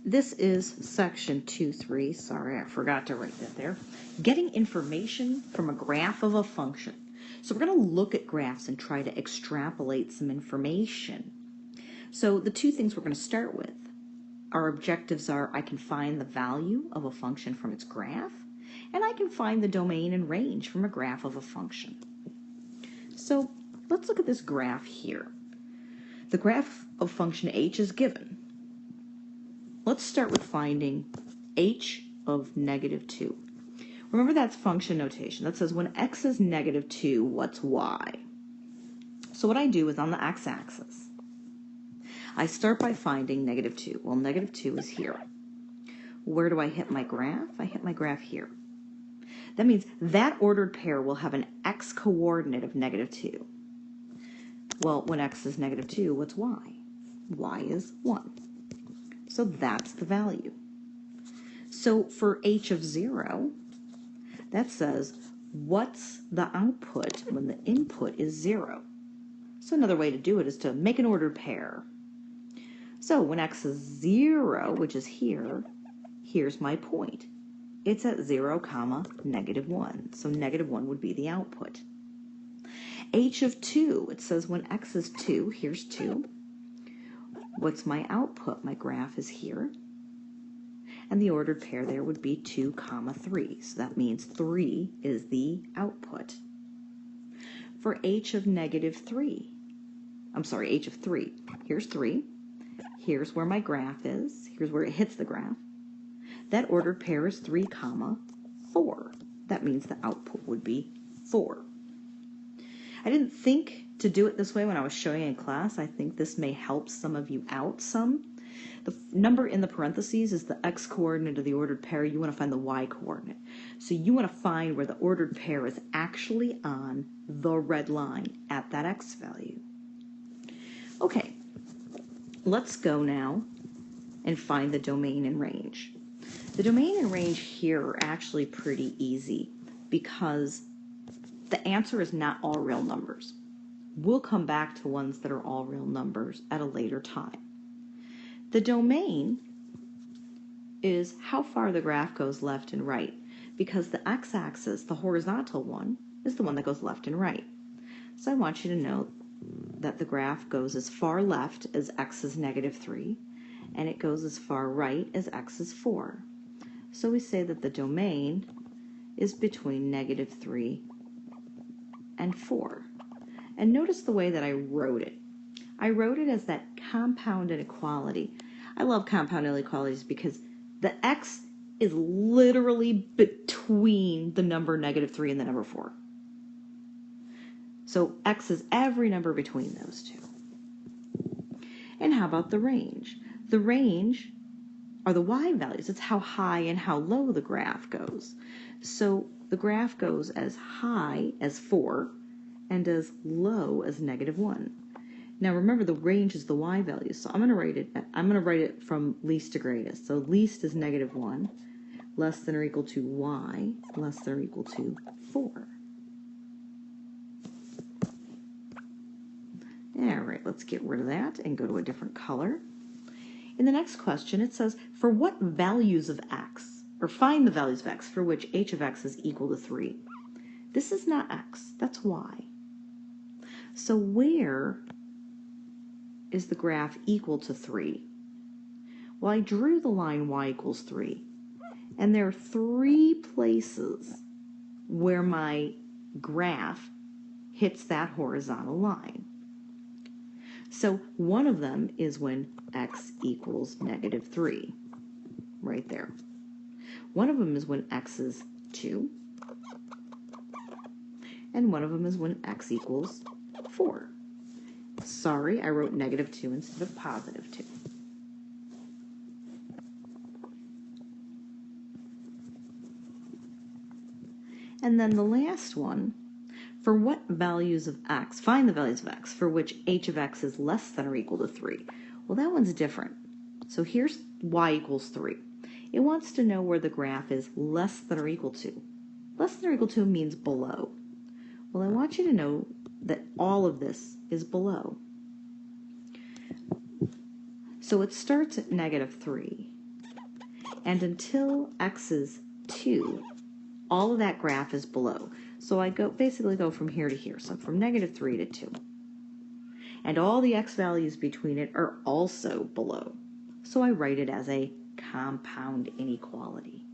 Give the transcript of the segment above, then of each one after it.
This is section 2.3. Sorry, I forgot to write that there. Getting information from a graph of a function. So we're going to look at graphs and try to extrapolate some information. So the two things we're going to start with, our objectives are I can find the value of a function from its graph, and I can find the domain and range from a graph of a function. So let's look at this graph here. The graph of function h is given. Let's start with finding h of -2. Remember, that's function notation. That says when x is -2, what's y? So what I do is on the x-axis, I start by finding -2. Well, -2 is here. Where do I hit my graph? I hit my graph here. That means that ordered pair will have an x coordinate of -2. Well, when x is -2, what's y? Y is 1. So that's the value. So for h of 0, that says what's the output when the input is 0? So another way to do it is to make an ordered pair. So when x is 0, which is here, here's my point. It's at 0, -1. So -1 would be the output. H of 2, it says when x is 2, here's 2. What's my output? My graph is here. And the ordered pair there would be 2, 3. So that means 3 is the output. For h of -3, h of 3, here's 3. Here's where my graph is. Here's where it hits the graph. That ordered pair is 3, 4. That means the output would be 4. I didn't think to do it this way when I was showing in class. I think this may help some of you out some. The number in the parentheses is the x coordinate of the ordered pair. You want to find the y coordinate. So you want to find where the ordered pair is actually on the red line at that x value. Okay, let's go now and find the domain and range. The domain and range here are actually pretty easy because the answer is not all real numbers. We'll come back to ones that are all real numbers at a later time. The domain is how far the graph goes left and right, because the x-axis, the horizontal one, is the one that goes left and right. So I want you to note that the graph goes as far left as x is -3, and it goes as far right as x is 4. So we say that the domain is between -3 and 4. And notice the way that I wrote it. I wrote it as that compound inequality. I love compound inequalities because the x is literally between the number -3 and the number 4. So x is every number between those two. And how about the range? The range are the y values. It's how high and how low the graph goes. So the graph goes as high as 4 and as low as -1. Now remember, the range is the y value, so I'm going to write it from least to greatest. So least is -1, less than or equal to y, less than or equal to 4. All right, let's get rid of that and go to a different color. In the next question, it says, for what values of x, or find the values of x for which h of x is equal to 3. This is not x, that's y. So where is the graph equal to 3? Well, I drew the line y equals 3, and there are 3 places where my graph hits that horizontal line. So one of them is when x equals -3, right there. One of them is when x is 2, and one of them is when x equals 4. Sorry, I wrote -2 instead of +2. And then the last one, for what values of x, find the values of x for which h of x is less than or equal to 3. Well, that one's different. So here's y equals 3. It wants to know where the graph is less than or equal to. Less than or equal to means below. Well, I want you to know that all of this is below. So it starts at -3, And until x is 2, all of that graph is below. So I basically go from here to here, so from -3 to 2. And all the x values between it are also below. So I write it as a compound inequality.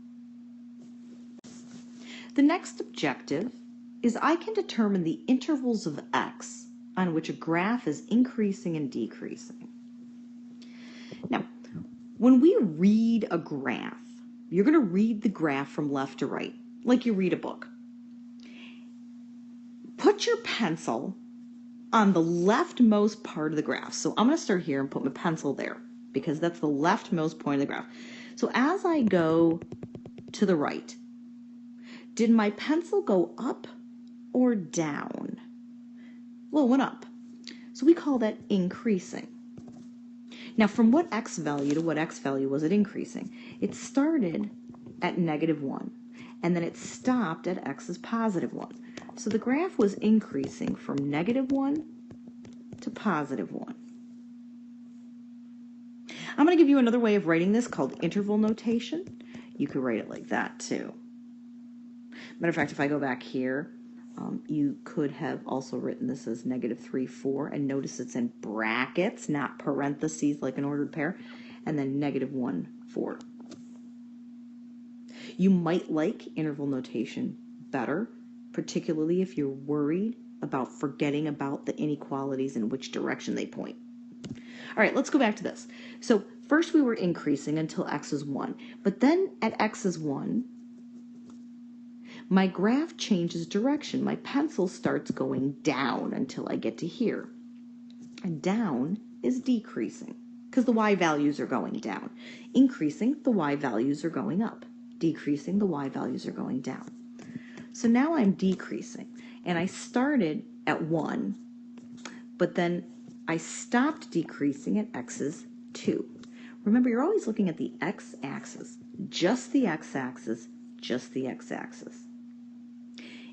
The next objective is I can determine the intervals of x on which a graph is increasing and decreasing. Now, when we read a graph, you're going to read the graph from left to right, like you read a book. Put your pencil on the leftmost part of the graph. So I'm going to start here and put my pencil there because that's the leftmost point of the graph. So as I go to the right, did my pencil go up or down? Well, it went up. So we call that increasing. Now, from what x value to what x value was it increasing? It started at -1, and then it stopped at x is +1. So the graph was increasing from -1 to +1. I'm going to give you another way of writing this called interval notation. You could write it like that too. Matter of fact, if I go back here, you could have also written this as -3, 4, and notice it's in brackets, not parentheses like an ordered pair, and then -1, 4. You might like interval notation better, particularly if you're worried about forgetting about the inequalities and which direction they point. All right, let's go back to this. So first we were increasing until x is 1, but then at x is 1, my graph changes direction. My pencil starts going down until I get to here. And down is decreasing because the y values are going down. Increasing, the y values are going up. Decreasing, the y values are going down. So now I'm decreasing, and I started at 1, but then I stopped decreasing at x is 2. Remember, you're always looking at the x-axis, just the x-axis, just the x-axis.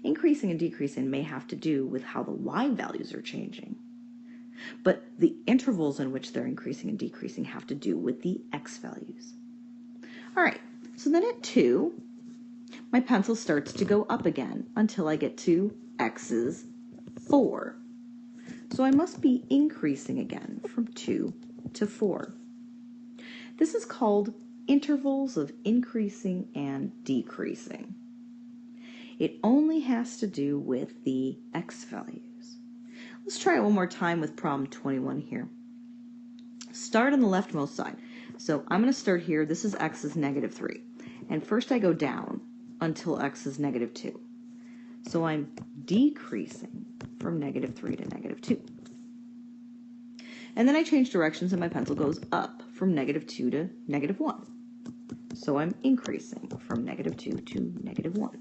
Increasing and decreasing may have to do with how the y values are changing, but the intervals in which they're increasing and decreasing have to do with the x values. All right, so then at 2, my pencil starts to go up again until I get to x is 4. So I must be increasing again from 2 to 4. This is called intervals of increasing and decreasing. It only has to do with the x values. Let's try it one more time with problem 21 here. Start on the leftmost side. So I'm going to start here. This is x is -3. And first I go down until x is -2. So I'm decreasing from -3 to -2. And then I change directions and my pencil goes up from -2 to -1. So I'm increasing from -2 to -1.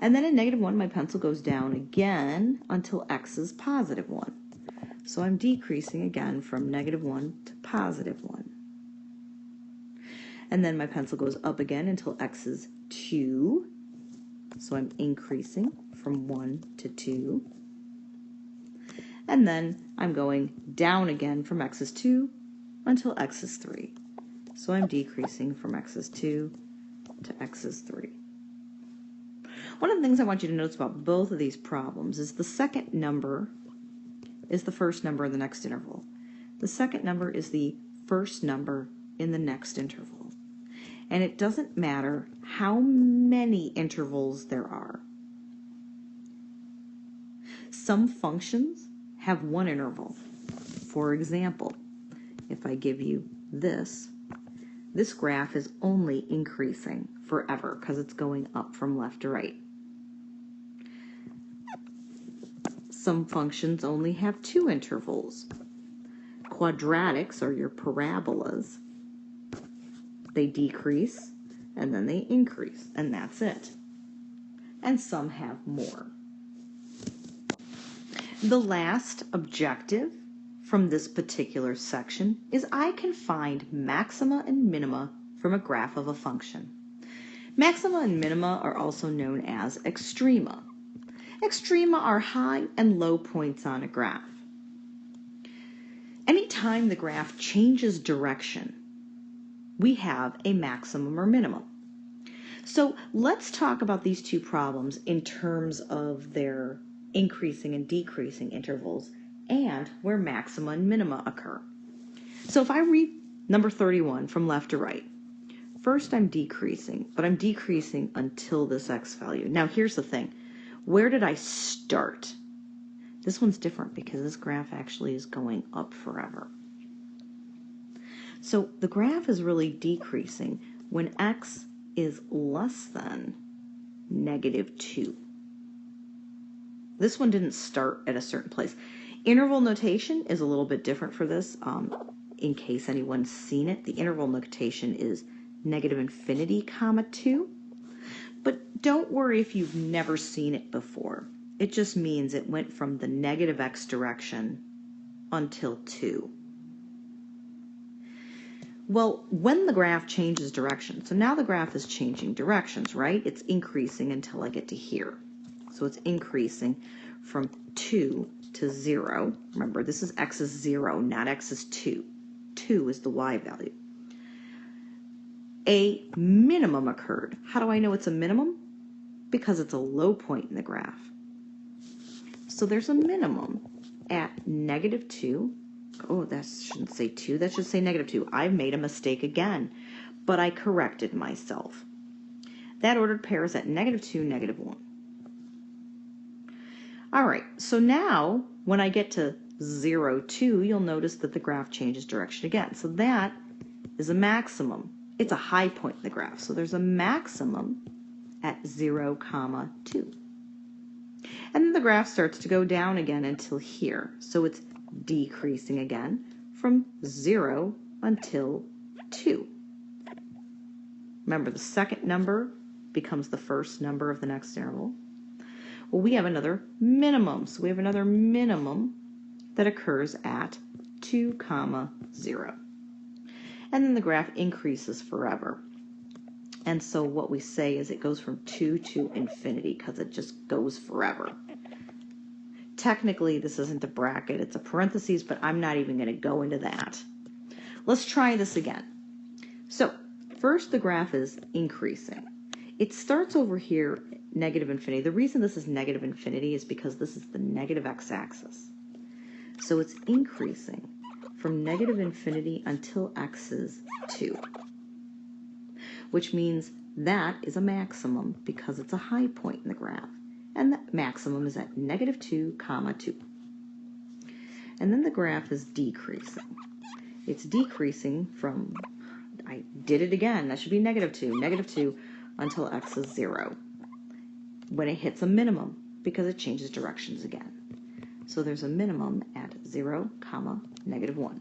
And then at -1, my pencil goes down again until x is +1. So I'm decreasing again from -1 to +1. And then my pencil goes up again until x is 2. So I'm increasing from 1 to 2. And then I'm going down again from x is 2 until x is 3. So I'm decreasing from x is 2 to x is 3. One of the things I want you to notice about both of these problems is the second number is the first number in the next interval. The second number is the first number in the next interval. And it doesn't matter how many intervals there are. Some functions have one interval. For example, if I give you this graph is only increasing forever because it's going up from left to right. Some functions only have two intervals. Quadratics, or your parabolas, they decrease and then they increase, and that's it. And some have more. The last objective from this particular section is I can find maxima and minima from a graph of a function. Maxima and minima are also known as extrema. Extrema are high and low points on a graph. Anytime the graph changes direction, we have a maximum or minimum. So let's talk about these two problems in terms of their increasing and decreasing intervals and where maxima and minima occur. So if I read number 31 from left to right, first I'm decreasing, but I'm decreasing until this x value. Now here's the thing. Where did I start? This one's different because this graph actually is going up forever. So the graph is really decreasing when x is less than -2. This one didn't start at a certain place. Interval notation is a little bit different for this. In case anyone's seen it, the interval notation is -∞, 2. But don't worry if you've never seen it before. It just means it went from the negative x direction until 2. Well, when the graph changes direction, so now the graph is changing directions, right? It's increasing until I get to here. So it's increasing from 2 to 0. Remember, this is x is 0, not x is 2. 2 is the y value. A minimum occurred. How do I know it's a minimum? Because it's a low point in the graph. So there's a minimum at -2. Oh, that shouldn't say 2. That should say -2. I've made a mistake again, but I corrected myself. That ordered pair is at -2, -1. All right, so now when I get to 0, 2, you'll notice that the graph changes direction again. So that is a maximum. It's a high point in the graph. So there's a maximum at 0, 2. And then the graph starts to go down again until here. So it's decreasing again from 0 until 2. Remember, the second number becomes the first number of the next interval. Well, we have another minimum. So we have another minimum that occurs at 2, 0. And then the graph increases forever. And so what we say is it goes from 2 to infinity because it just goes forever. Technically, this isn't a bracket, it's a parentheses, but I'm not even going to go into that. Let's try this again. So first the graph is increasing. It starts over here, -∞. The reason this is -∞ is because this is the negative x-axis. So it's increasing from -∞ until x is 2, which means that is a maximum because it's a high point in the graph. And the maximum is at -2, 2. And then the graph is decreasing. It's decreasing from, I did it again, that should be -2, -2 until x is 0. When it hits a minimum, because it changes directions again. So there's a minimum at 0, -1.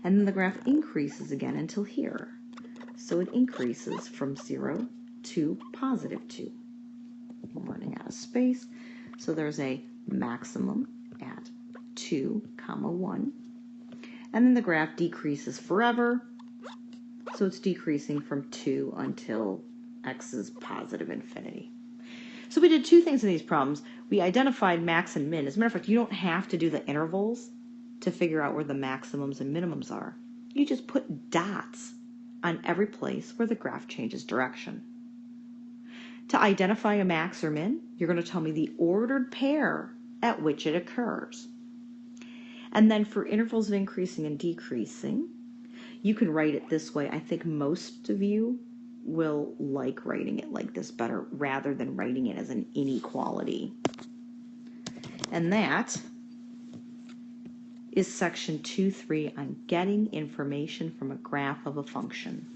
And then the graph increases again until here. So it increases from 0 to +2. I'm running out of space. So there's a maximum at 2, 1. And then the graph decreases forever. So it's decreasing from 2 until x is +∞. So we did two things in these problems. We identified max and min. As a matter of fact, you don't have to do the intervals to figure out where the maximums and minimums are. You just put dots on every place where the graph changes direction. To identify a max or min, you're going to tell me the ordered pair at which it occurs. And then for intervals of increasing and decreasing, you can write it this way. I think most of you will like writing it like this better rather than writing it as an inequality. And that is section 2.3 on getting information from a graph of a function.